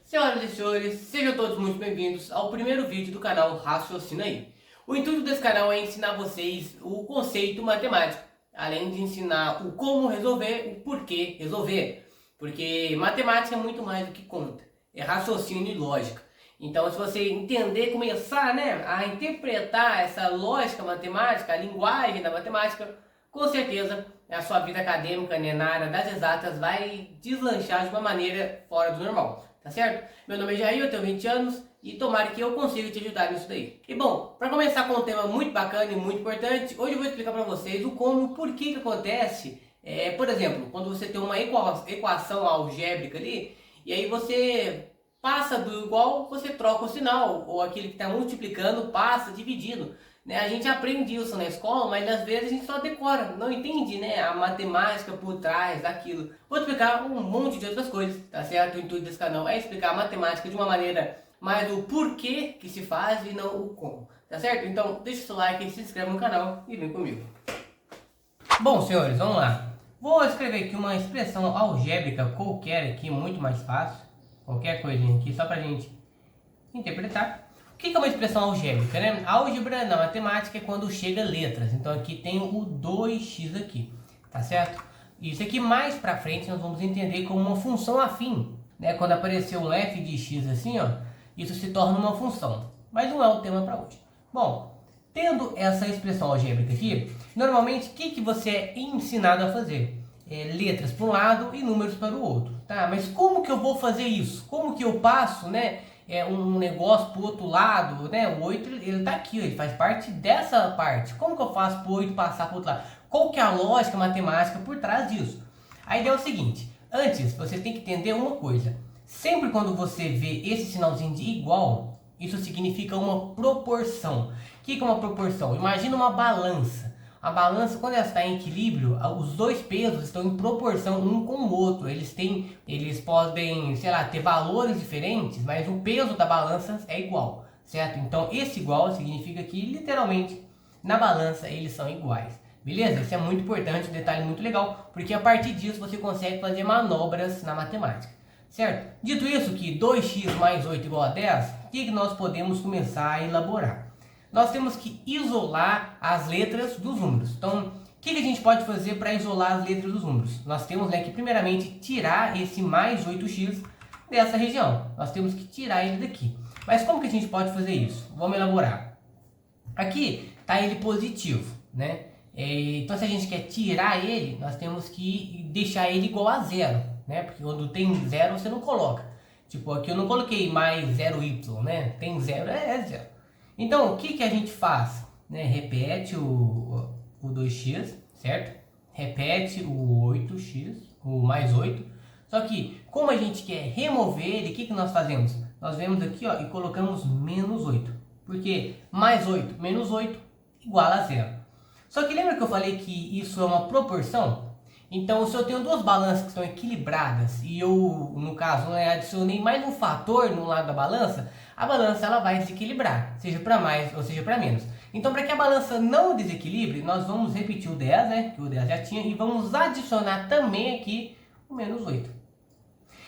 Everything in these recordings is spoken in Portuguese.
Senhoras e senhores, sejam todos muito bem-vindos ao primeiro vídeo do canal Raciocina Aí. O intuito desse canal é ensinar vocês o conceito matemático, além de ensinar o como resolver, o porquê resolver. Porque matemática é muito mais do que conta, é raciocínio e lógica. Então, se você entender, começar a interpretar essa lógica matemática, a linguagem da matemática, com certeza a sua vida acadêmica na área das exatas vai deslanchar de uma maneira fora do normal. Tá certo? Meu nome é Jair, eu tenho 20 anos e tomara que eu consiga te ajudar nisso daí. E bom, para começar com um tema muito bacana e muito importante, hoje eu vou explicar para vocês o como, o porquê que acontece. Por exemplo, quando você tem uma equação algébrica ali, e aí você passa do igual, você troca o sinal, ou aquele que está multiplicando passa dividindo. A gente aprende isso na escola, mas às vezes a gente só decora, não entende a matemática por trás daquilo. Vou explicar um monte de outras coisas, tá certo? O intuito desse canal é explicar a matemática de uma maneira mais o porquê que se faz e não o como, tá certo? Então deixa o seu like, se inscreve no canal e vem comigo. Bom, senhores, vamos lá. Vou escrever aqui uma expressão algébrica qualquer aqui, muito mais fácil. Qualquer coisinha aqui, só pra gente interpretar. O que é uma expressão algébrica, né? Álgebra na matemática é quando chega letras. Então aqui tem o 2x aqui, tá certo? Isso aqui mais pra frente nós vamos entender como uma função afim, né? Quando apareceu um f de x assim, ó, isso se torna uma função. Mas não é o tema para hoje. Bom, tendo essa expressão algébrica aqui, normalmente o que você é ensinado a fazer? Letras para um lado e números para o outro, tá? Mas como que eu vou fazer isso? Como que eu passo, um negócio para o outro lado, né? O 8 ele tá aqui, ele faz parte dessa parte. Como que eu faço para o 8 passar para o outro lado? Qual que é a lógica matemática por trás disso? A ideia é o seguinte: antes você tem que entender uma coisa. Sempre quando você vê esse sinalzinho de igual, isso significa uma proporção. O que é uma proporção? Imagina uma balança. A balança, quando ela está em equilíbrio, os dois pesos estão em proporção um com o outro. Eles podem, sei lá, ter valores diferentes, mas o peso da balança é igual, certo? Então, esse igual significa que, literalmente, na balança eles são iguais. Beleza? Isso é muito importante, um detalhe muito legal, porque a partir disso você consegue fazer manobras na matemática, certo? Dito isso, que 2x mais 8 igual a 10, o que nós podemos começar a elaborar? Nós temos que isolar as letras dos números. Então, o que a gente pode fazer para isolar as letras dos números? Nós temos que primeiramente tirar esse mais 8x dessa região. Nós temos que tirar ele daqui. Mas como que a gente pode fazer isso? Vamos elaborar. Aqui está ele positivo, né? Então, se a gente quer tirar ele, nós temos que deixar ele igual a zero, né? Porque quando tem zero, você não coloca. Tipo, aqui eu não coloquei mais 0y, né? Tem zero, é zero. Então, o que a gente faz? Repete o 2x, certo? Repete o 8x, o mais 8. Só que, como a gente quer remover ele, o que nós fazemos? Nós vemos aqui, ó, e colocamos menos 8. Porque mais 8 menos 8 igual a zero. Só que lembra que eu falei que isso é uma proporção? Então, se eu tenho duas balanças que estão equilibradas e eu, no caso, adicionei mais um fator no lado da balança, a balança ela vai desequilibrar, seja para mais ou seja para menos. Então, para que a balança não desequilibre, nós vamos repetir o 10, né, que o 10 já tinha, e vamos adicionar também aqui o menos 8.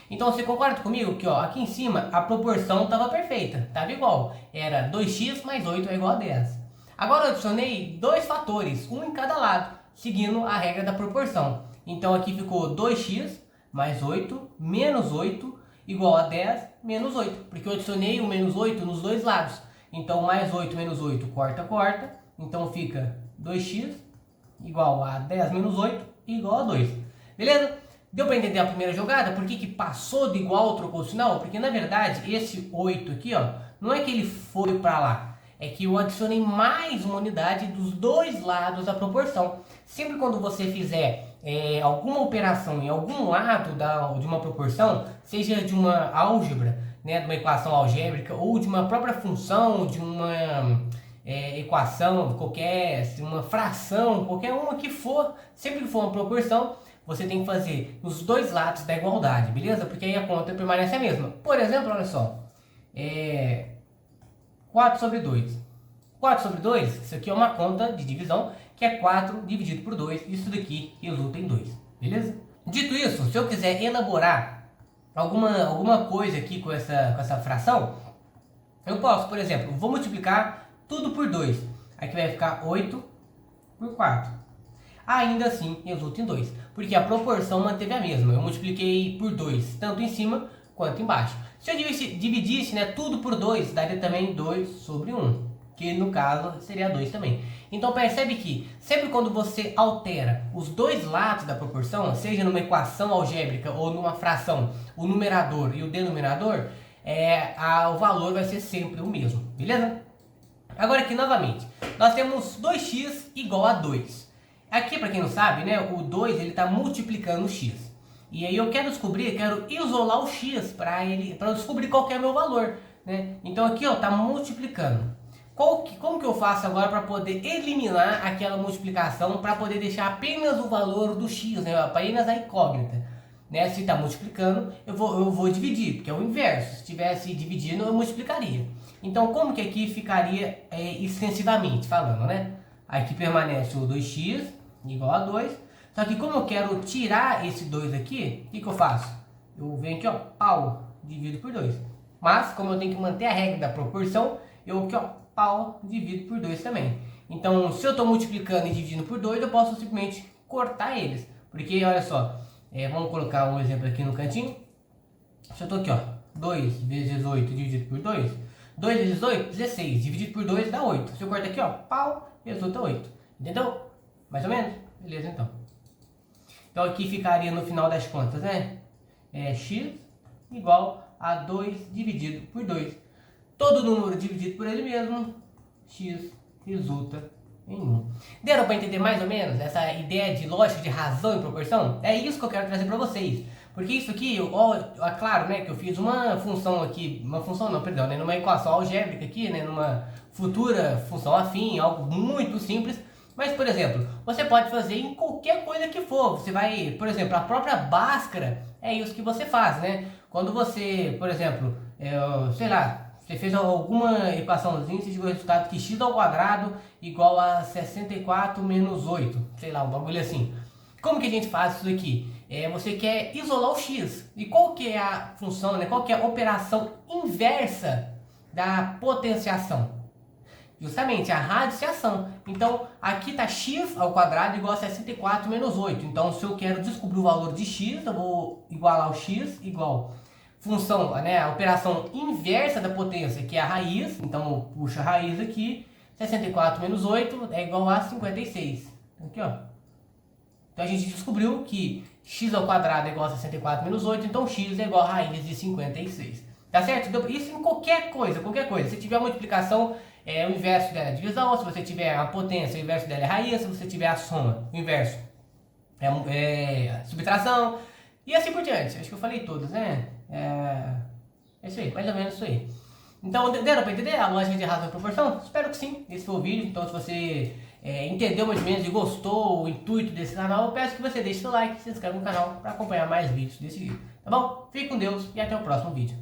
Então, você concorda comigo que aqui em cima a proporção estava perfeita, estava igual. Era 2x mais 8 é igual a 10. Agora eu adicionei dois fatores, um em cada lado, seguindo a regra da proporção. Então aqui ficou 2x mais 8 menos 8 igual a 10 menos 8. Porque eu adicionei o menos 8 nos dois lados. Então mais 8 menos 8 corta. Então fica 2x igual a 10 menos 8 igual a 2. Beleza? Deu para entender a primeira jogada? Por que passou de igual ou trocou o sinal? Porque na verdade esse 8 aqui, não é que ele foi para lá. É que eu adicionei mais uma unidade dos dois lados da proporção. Sempre quando você fizer alguma operação em algum lado de uma proporção, seja de uma álgebra, de uma equação algébrica, ou de uma própria função, de uma equação qualquer, uma fração, qualquer uma que for, sempre que for uma proporção, você tem que fazer os dois lados da igualdade, beleza? Porque aí a conta permanece a mesma. Por exemplo, olha só, 4 sobre 2. 4 sobre 2, isso aqui é uma conta de divisão, que é 4 dividido por 2, isso daqui resulta em 2, beleza? Dito isso, se eu quiser elaborar alguma coisa aqui com essa fração, eu posso, por exemplo, vou multiplicar tudo por 2. Aqui vai ficar 8 por 4. Ainda assim, resulta em 2, porque a proporção manteve a mesma. Eu multipliquei por 2, tanto em cima quanto embaixo. Se eu dividisse, né, tudo por 2, daria também 2 sobre 1, que no caso seria 2 também. Então percebe que sempre quando você altera os dois lados da proporção, seja numa equação algébrica ou numa fração, o numerador e o denominador, o valor vai ser sempre o mesmo, beleza? Agora aqui novamente, nós temos 2x igual a 2. Aqui, para quem não sabe, né, o 2 ele está multiplicando o x. E aí eu quero isolar o x para eu descobrir qual que é o meu valor, né? Então aqui ó, está multiplicando. Como que eu faço agora para poder eliminar aquela multiplicação, para poder deixar apenas o valor do x, né, apenas a incógnita? Né? Se está multiplicando, eu vou dividir, porque é o inverso. Se estivesse dividindo, eu multiplicaria. Então, como que aqui ficaria extensivamente falando, né? Aqui permanece o 2x igual a 2. Só que como eu quero tirar esse 2 aqui, o que eu faço? Eu venho aqui, ó, pau, divido por 2. Mas, como eu tenho que manter a regra da proporção, eu aqui, ó, pau, divido por 2 também. Então, se eu estou multiplicando e dividindo por 2, eu posso simplesmente cortar eles. Porque, olha só, vamos colocar um exemplo aqui no cantinho. Se eu estou aqui, ó, 2 vezes 8 dividido por 2, 2 vezes 8, 16, dividido por 2 dá 8. Se eu cortar aqui, ó, pau, resulta 8. Entendeu? Mais ou menos? Beleza, então. Então aqui ficaria no final das contas, né? X igual a 2 dividido por 2. Todo número dividido por ele mesmo, x resulta em 1. Deram para entender mais ou menos essa ideia de lógica de razão e proporção? É isso que eu quero trazer para vocês. Porque isso aqui, claro, né, que eu fiz uma função aqui, né, numa equação algébrica aqui, né, numa futura função afim, algo muito simples. Mas, por exemplo, você pode fazer em qualquer coisa que for. Você vai, por exemplo, a própria Bhaskara é isso que você faz, né? Quando você, por exemplo, sei lá, você fez alguma equaçãozinha, você chegou ao resultado que x ao quadrado igual a 64 menos 8. Sei lá, um bagulho assim. Como que a gente faz isso aqui? Você quer isolar o x. E qual que é a função, né? Qual que é a operação inversa da potenciação? Justamente a radiciação. Então, aqui está x ao quadrado igual a 64 menos 8. Então, se eu quero descobrir o valor de x, eu vou igualar o x igual função, né, a operação inversa da potência, que é a raiz. Então, eu puxo a raiz aqui. 64 menos 8 é igual a 56. Aqui, ó. Então, a gente descobriu que x ao quadrado é igual a 64 menos 8. Então, x é igual a raiz de 56. Tá certo? Isso em qualquer coisa, qualquer coisa. Se tiver multiplicação, o inverso dela é divisão. Se você tiver a potência, o inverso dela é raiz. Se você tiver a soma, o inverso é subtração. E assim por diante. Acho que eu falei todas, né? É isso aí, mais ou menos isso aí. Então, deram para entender a lógica de razão e proporção? Espero que sim. Esse foi o vídeo. Então, se você entendeu mais ou menos e gostou o intuito desse canal, eu peço que você deixe seu like e se inscreva no canal para acompanhar mais vídeos desse vídeo. Tá bom? Fique com Deus e até o próximo vídeo.